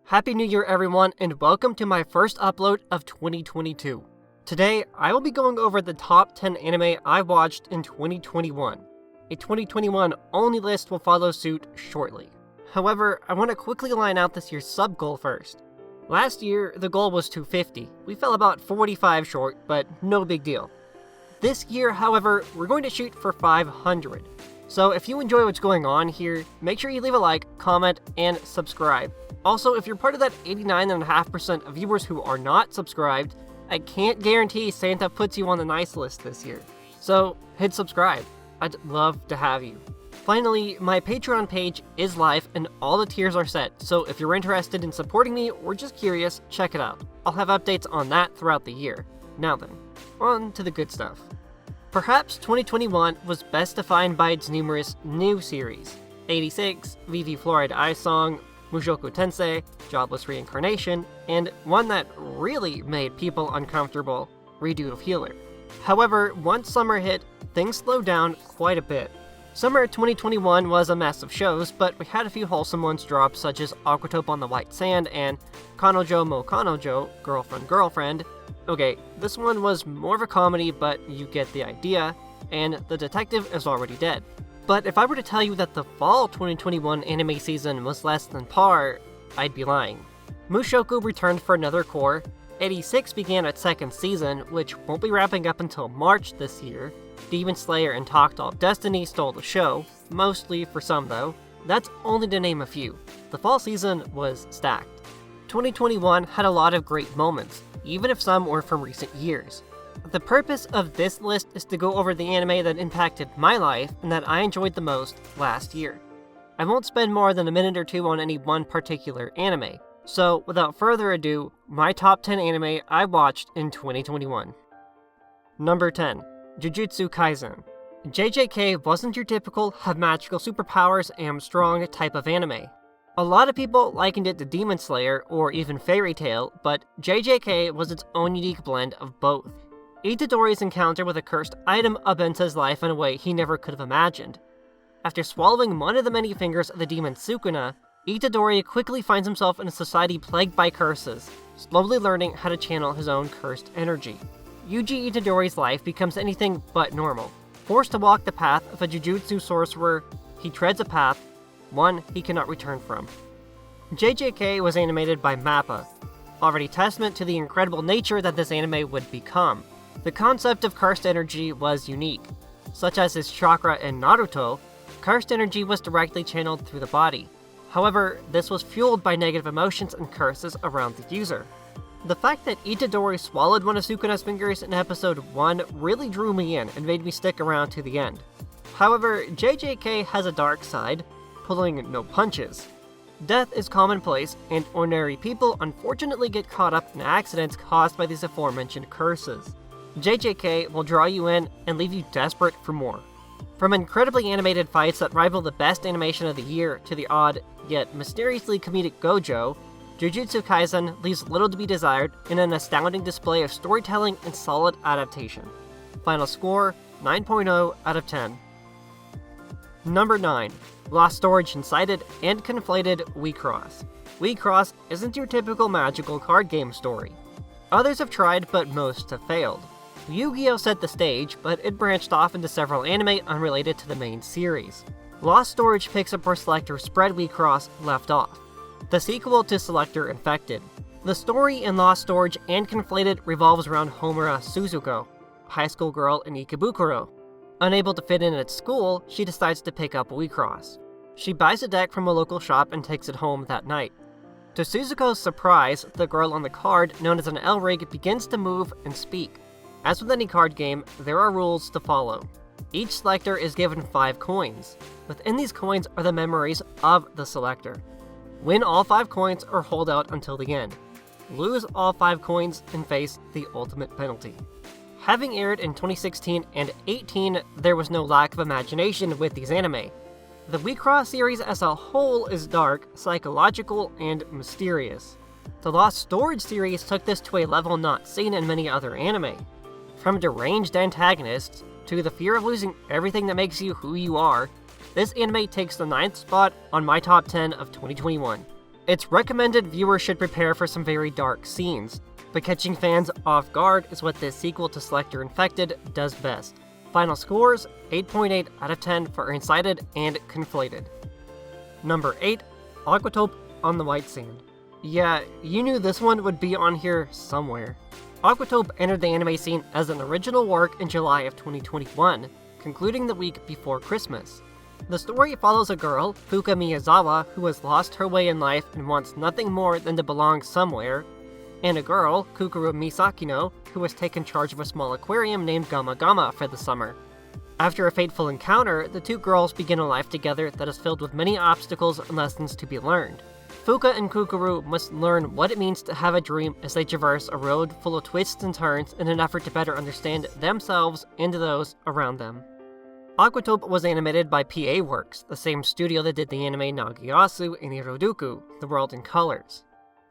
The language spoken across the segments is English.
Happy New Year everyone, and welcome to my first upload of 2022. Today, I will be going over the top 10 anime I watched in 2021. A 2021 only list will follow suit shortly. However, I want to quickly line out this year's sub-goal first. Last year, the goal was 250. We fell about 45 short, but no big deal. This year, however, we're going to shoot for 500. So if you enjoy what's going on here, make sure you leave a like, comment, and subscribe. Also, if you're part of that 89.5% of viewers who are not subscribed, I can't guarantee Santa puts you on the nice list this year. So, hit subscribe. I'd love to have you. Finally, my Patreon page is live and all the tiers are set, so if you're interested in supporting me or just curious, check it out. I'll have updates on that throughout the year. Now then, on to the good stuff. Perhaps 2021 was best defined by its numerous new series. 86, Vivy Fluorite Ice Song, Mushoku Tensei, Jobless Reincarnation, and one that really made people uncomfortable, Redo of Healer. However, once summer hit, things slowed down quite a bit. Summer 2021 was a mess of shows, but we had a few wholesome ones drop, such as Aquatope on the White Sand and Kanojo mo Kanojo, Girlfriend Girlfriend. Okay, this one was more of a comedy, but you get the idea, and the detective is already dead. But if I were to tell you that the fall 2021 anime season was less than par, I'd be lying. Mushoku returned for another core, 86 began its second season, which won't be wrapping up until March this year. Demon Slayer and Talk of Destiny stole the show, mostly for some though. That's only to name a few. The fall season was stacked. 2021 had a lot of great moments, even if some were from recent years. The purpose of this list is to go over the anime that impacted my life and that I enjoyed the most last year. I won't spend more than a minute or two on any one particular anime, so without further ado, my top 10 anime I watched in 2021. Number 10. Jujutsu Kaisen. JJK wasn't your typical have magical superpowers and strong type of anime. A lot of people likened it to Demon Slayer or even Fairy Tail, but JJK was its own unique blend of both. Itadori's encounter with a cursed item upends his life in a way he never could have imagined. After swallowing one of the many fingers of the demon Sukuna, Itadori quickly finds himself in a society plagued by curses, slowly learning how to channel his own cursed energy. Yuji Itadori's life becomes anything but normal. Forced to walk the path of a Jujutsu sorcerer, he treads a path, one he cannot return from. JJK was animated by MAPPA, already testament to the incredible nature that this anime would become. The concept of cursed energy was unique. Such as his chakra in Naruto, cursed energy was directly channeled through the body. However, this was fueled by negative emotions and curses around the user. The fact that Itadori swallowed one of Sukuna's fingers in episode 1 really drew me in and made me stick around to the end. However, JJK has a dark side, pulling no punches. Death is commonplace, and ordinary people unfortunately get caught up in accidents caused by these aforementioned curses. JJK will draw you in and leave you desperate for more. From incredibly animated fights that rival the best animation of the year to the odd, yet mysteriously comedic Gojo, Jujutsu Kaisen leaves little to be desired in an astounding display of storytelling and solid adaptation. Final score, 9.0 out of 10. Number 9. Loststorage Incited and Conflated WIXOSS. WIXOSS isn't your typical magical card game story. Others have tried, but most have failed. Yu-Gi-Oh! Set the stage, but it branched off into several anime unrelated to the main series. Loststorage picks up where Selector Spread WIXOSS left off, the sequel to Selector Infected. The story in Loststorage and Conflated revolves around Homura Suzuko, a high school girl in Ikebukuro. Unable to fit in at school, she decides to pick up WIXOSS. She buys a deck from a local shop and takes it home that night. To Suzuko's surprise, the girl on the card, known as an L-Rig, begins to move and speak. As with any card game, there are rules to follow. Each selector is given 5 coins. Within these coins are the memories of the selector. Win all 5 coins or hold out until the end. Lose all 5 coins and face the ultimate penalty. Having aired in 2016 and 18, there was no lack of imagination with these anime. The WIXOSS series as a whole is dark, psychological, and mysterious. The Loststorage series took this to a level not seen in many other anime. From deranged antagonists, to the fear of losing everything that makes you who you are, this anime takes the 9th spot on my top 10 of 2021. It's recommended viewers should prepare for some very dark scenes, but catching fans off guard is what this sequel to Select Your Infected does best. Final scores, 8.8 out of 10 for Incited and Conflated. Number 8, Aquatope on the White Sand. Yeah, you knew this one would be on here somewhere. Aquatope entered the anime scene as an original work in July of 2021, concluding the week before Christmas. The story follows a girl, Fuka Miyazawa, who has lost her way in life and wants nothing more than to belong somewhere, and a girl, Kukuru Misakino, who has taken charge of a small aquarium named Gama Gama for the summer. After a fateful encounter, the two girls begin a life together that is filled with many obstacles and lessons to be learned. Fuka and Kukuru must learn what it means to have a dream as they traverse a road full of twists and turns in an effort to better understand themselves and those around them. Aquatope was animated by PA Works, the same studio that did the anime Nagiasu and IRODUKU, The World in Colors.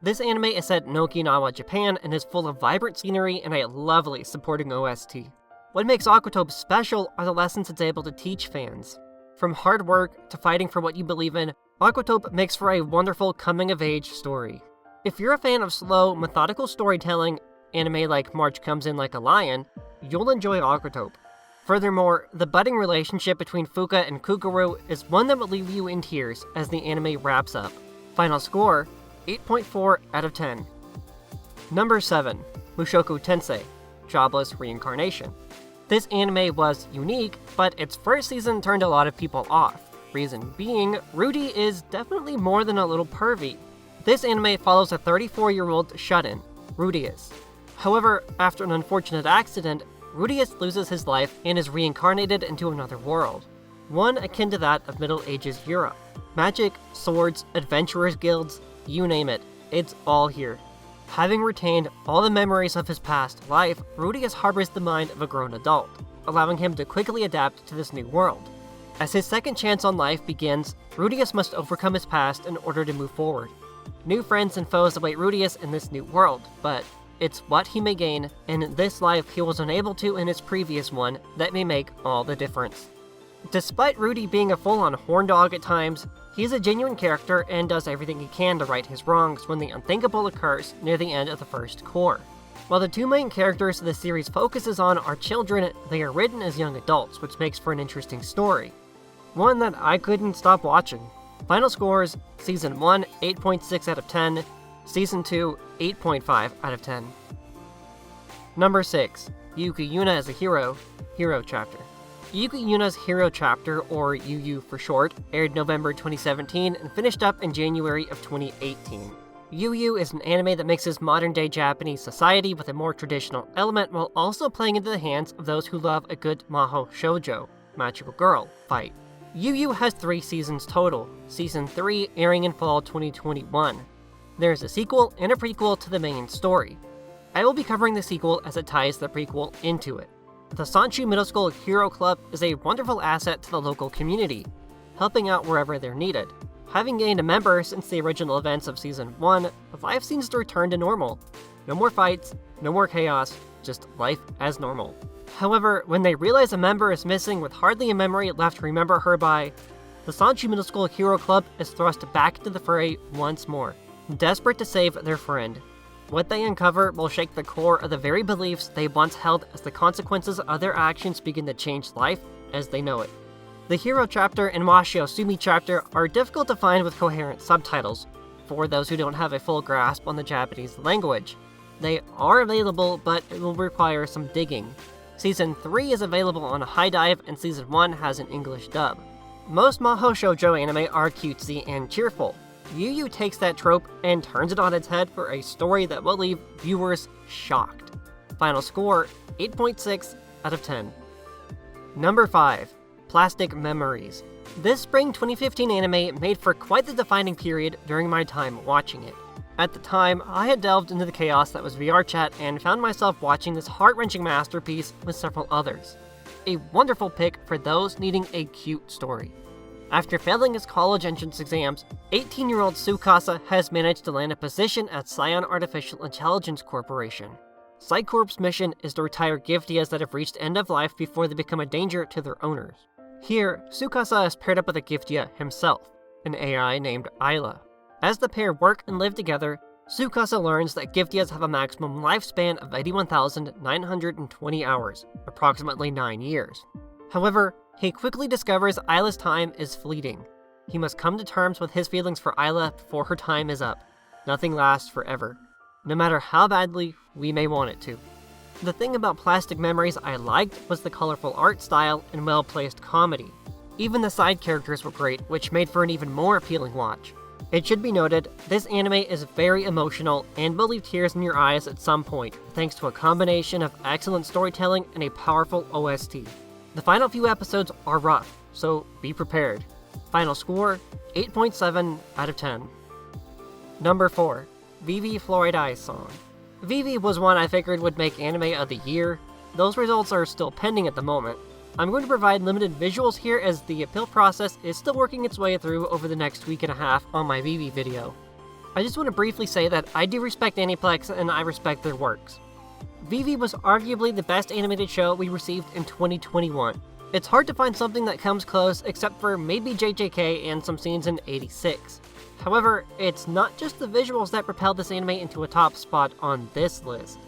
This anime is set in Okinawa, Japan, and is full of vibrant scenery and a lovely supporting OST. What makes Aquatope special are the lessons it's able to teach fans. From hard work to fighting for what you believe in, Aquatope makes for a wonderful coming-of-age story. If you're a fan of slow, methodical storytelling, anime like March Comes In Like a Lion, you'll enjoy Aquatope. Furthermore, the budding relationship between Fuka and Kukuru is one that will leave you in tears as the anime wraps up. Final score, 8.4 out of 10. Number 7, Mushoku Tensei, Jobless Reincarnation. This anime was unique, but its first season turned a lot of people off. Reason being, Rudy is definitely more than a little pervy. This anime follows a 34-year-old shut-in, Rudius. However, after an unfortunate accident, Rudius loses his life and is reincarnated into another world, one akin to that of Middle Ages Europe. Magic, swords, adventurers guilds, you name it, it's all here. Having retained all the memories of his past life, Rudius harbors the mind of a grown adult, allowing him to quickly adapt to this new world. As his second chance on life begins, Rudius must overcome his past in order to move forward. New friends and foes await Rudius in this new world, but it's what he may gain in this life he was unable to in his previous one that may make all the difference. Despite Rudy being a full-on horn dog at times, he's a genuine character and does everything he can to right his wrongs when the unthinkable occurs near the end of the first core. While the two main characters the series focuses on are children, they are written as young adults, which makes for an interesting story. One that I couldn't stop watching. Final scores, Season 1, 8.6 out of 10, Season 2, 8.5 out of 10. Number 6, Yuuki Yunna as a Hero, Hero Chapter. Yuuki Yunna's Hero Chapter, or UU for short, aired November 2017 and finished up in January of 2018. UU is an anime that mixes modern-day Japanese society with a more traditional element while also playing into the hands of those who love a good maho shoujo, magical girl, fight. UU has 3 seasons total, Season 3 airing in fall 2021. There is a sequel and a prequel to the main story. I will be covering the sequel as it ties the prequel into it. The Sanshu Middle School Hero Club is a wonderful asset to the local community, helping out wherever they're needed. Having gained a member since the original events of Season 1, life seems to return to normal. No more fights, no more chaos, just life as normal. However, when they realize a member is missing with hardly a memory left to remember her by, the Sanshu Middle School Hero Club is thrust back into the fray once more, desperate to save their friend. What they uncover will shake the core of the very beliefs they once held as the consequences of their actions begin to change life as they know it. The Hero Chapter and Washio Sumi Chapter are difficult to find with coherent subtitles, for those who don't have a full grasp on the Japanese language. They are available, but it will require some digging. Season 3 is available on a high dive, and Season 1 has an English dub. Most maho shoujo anime are cutesy and cheerful. UU takes that trope and turns it on its head for a story that will leave viewers shocked. Final score, 8.6 out of 10. Number 5, Plastic Memories. This spring 2015 anime made for quite the defining period during my time watching it. At the time, I had delved into the chaos that was VR chat and found myself watching this heart-wrenching masterpiece with several others. A wonderful pick for those needing a cute story. After failing his college entrance exams, 18-year-old Tsukasa has managed to land a position at Scion Artificial Intelligence Corporation. Psycorp's mission is to retire Giftias that have reached end of life before they become a danger to their owners. Here, Tsukasa is paired up with a Giftia himself, an AI named Isla. As the pair work and live together, Tsukasa learns that Giftias have a maximum lifespan of 81,920 hours, approximately 9 years. However, he quickly discovers Isla's time is fleeting. He must come to terms with his feelings for Isla before her time is up. Nothing lasts forever, no matter how badly we may want it to. The thing about Plastic Memories I liked was the colorful art style and well-placed comedy. Even the side characters were great, which made for an even more appealing watch. It should be noted, this anime is very emotional and will leave tears in your eyes at some point, thanks to a combination of excellent storytelling and a powerful OST. The final few episodes are rough, so be prepared. Final score, 8.7 out of 10. Number 4. Vivy Fluorite song. Vivy was one I figured would make anime of the year. Those results are still pending at the moment. I'm going to provide limited visuals here as the appeal process is still working its way through over the next week and a half on my Vivy video. I just want to briefly say that I do respect Aniplex and I respect their works. Vivy was arguably the best animated show we received in 2021. It's hard to find something that comes close except for maybe JJK and some scenes in 86. However, it's not just the visuals that propelled this anime into a top spot on this list.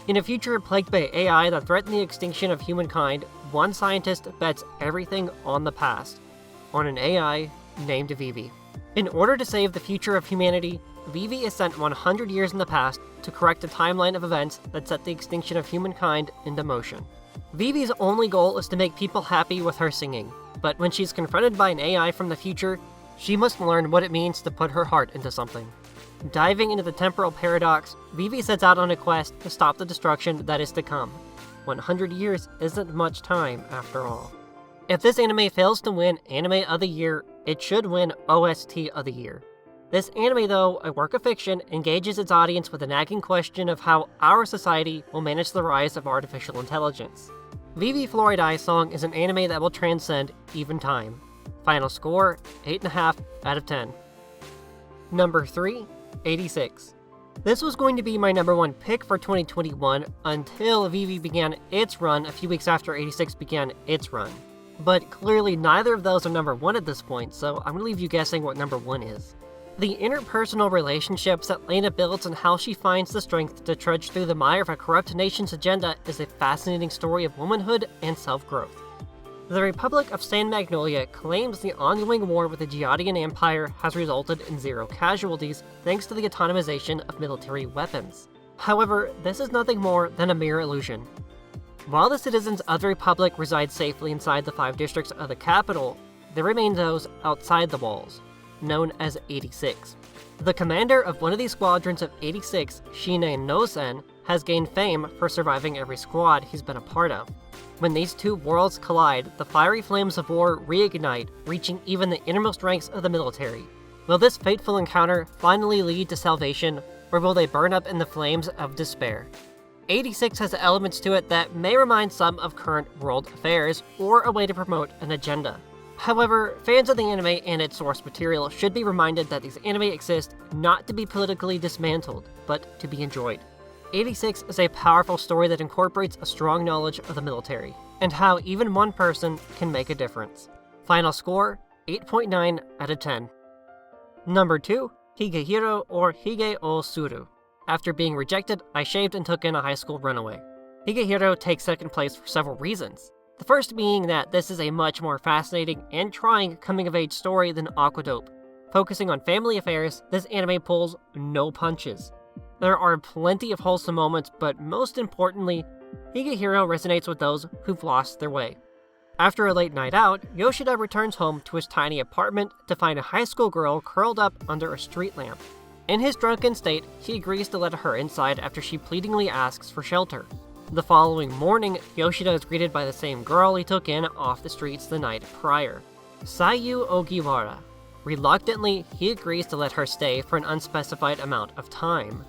In a future plagued by AI that threatened the extinction of humankind, one scientist bets everything on the past, on an AI named Vivy. In order to save the future of humanity, Vivy is sent 100 years in the past to correct a timeline of events that set the extinction of humankind into motion. Vivy's only goal is to make people happy with her singing, but when she's confronted by an AI from the future, she must learn what it means to put her heart into something. Diving into the temporal paradox, Vivy sets out on a quest to stop the destruction that is to come. 100 years isn't much time, after all. If this anime fails to win Anime of the Year, it should win OST of the Year. This anime, though a work of fiction, engages its audience with a nagging question of how our society will manage the rise of artificial intelligence. Vivy Fluorite song is an anime that will transcend even time. Final score, 8.5 out of 10. Number 3, 86. This was going to be my number 1 pick for 2021 until Vivy began its run a few weeks after 86 began its run. But clearly neither of those are number 1 at this point, so I'm going to leave you guessing what number 1 is. The interpersonal relationships that Lena builds and how she finds the strength to trudge through the mire of a corrupt nation's agenda is a fascinating story of womanhood and self-growth. The Republic of San Magnolia claims the ongoing war with the Geodian Empire has resulted in 0 casualties thanks to the autonomization of military weapons. However, this is nothing more than a mere illusion. While the citizens of the Republic reside safely inside the 5 districts of the capital, there remain those outside the walls, known as 86. The commander of one of these squadrons of 86, Shine Nosen, has gained fame for surviving every squad he's been a part of. When these two worlds collide, the fiery flames of war reignite, reaching even the innermost ranks of the military. Will this fateful encounter finally lead to salvation, or will they burn up in the flames of despair? 86 has elements to it that may remind some of current world affairs, or a way to promote an agenda. However, fans of the anime and its source material should be reminded that these anime exist not to be politically dismantled, but to be enjoyed. 86 is a powerful story that incorporates a strong knowledge of the military, and how even one person can make a difference. Final score, 8.9 out of 10. Number 2, Higehiro or Hige o Suru. After being rejected, I shaved and took in a high school runaway. Higehiro takes second place for several reasons. The first being that this is a much more fascinating and trying coming-of-age story than Aquatope. Focusing on family affairs, this anime pulls no punches. There are plenty of wholesome moments, but most importantly, Higehiro resonates with those who've lost their way. After a late night out, Yoshida returns home to his tiny apartment to find a high school girl curled up under a street lamp. In his drunken state, he agrees to let her inside after she pleadingly asks for shelter. The following morning, Yoshida is greeted by the same girl he took in off the streets the night prior, Sayu Ogiwara. Reluctantly, he agrees to let her stay for an unspecified amount of time.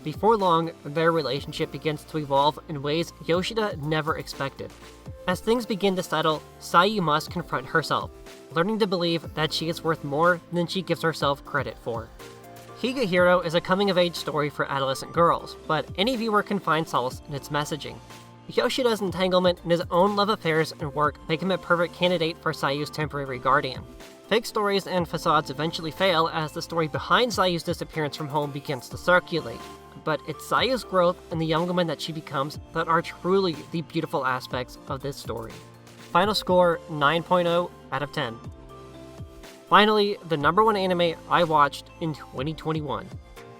Before long, their relationship begins to evolve in ways Yoshida never expected. As things begin to settle, Sayu must confront herself, learning to believe that she is worth more than she gives herself credit for. Higehiro is a coming-of-age story for adolescent girls, but any viewer can find solace in its messaging. Yoshida's entanglement in his own love affairs and work make him a perfect candidate for Sayu's temporary guardian. Fake stories and facades eventually fail as the story behind Sayu's disappearance from home begins to circulate. But it's Sayu's growth and the young woman that she becomes that are truly the beautiful aspects of this story. Final score, 9.0 out of 10. Finally, the #1 anime I watched in 2021.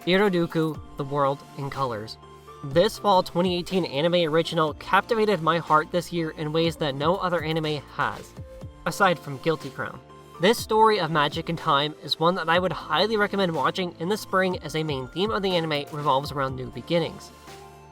IRODUKU, The World in Colors. This fall 2018 anime original captivated my heart this year in ways that no other anime has, aside from Guilty Crown. This story of magic and time is one that I would highly recommend watching in the spring, as a main theme of the anime revolves around new beginnings.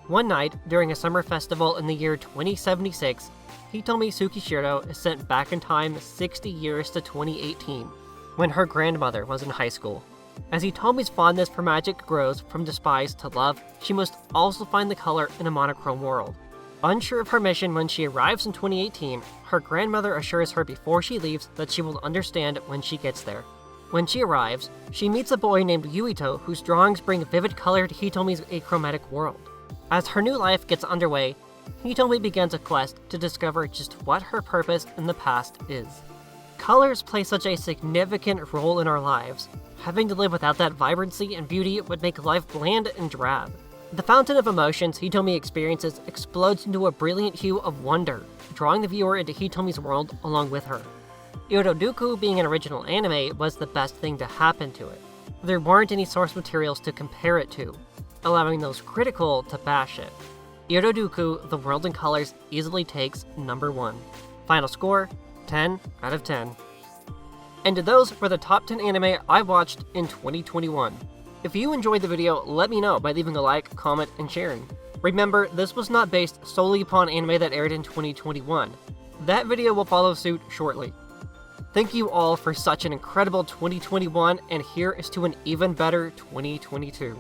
One night, during a summer festival in the year 2076, Hitomi Tsukishiro is sent back in time 60 years to 2018, when her grandmother was in high school. As Hitomi's fondness for magic grows from despise to love, she must also find the color in a monochrome world. Unsure of her mission when she arrives in 2018, her grandmother assures her before she leaves that she will understand when she gets there. When she arrives, she meets a boy named Yuito whose drawings bring vivid color to Hitomi's achromatic world. As her new life gets underway, Hitomi begins a quest to discover just what her purpose in the past is. Colors play such a significant role in our lives. Having to live without that vibrancy and beauty would make life bland and drab. The fountain of emotions Hitomi experiences explodes into a brilliant hue of wonder, drawing the viewer into Hitomi's world along with her. IRODUKU being an original anime was the best thing to happen to it. There weren't any source materials to compare it to, allowing those critical to bash it. IRODUKU, The World in Colors easily takes #1. Final score, 10 out of 10. And those were the top 10 anime I watched in 2021. If you enjoyed the video, let me know by leaving a like, comment, and sharing. Remember, this was not based solely upon anime that aired in 2021. That video will follow suit shortly. Thank you all for such an incredible 2021, and here is to an even better 2022.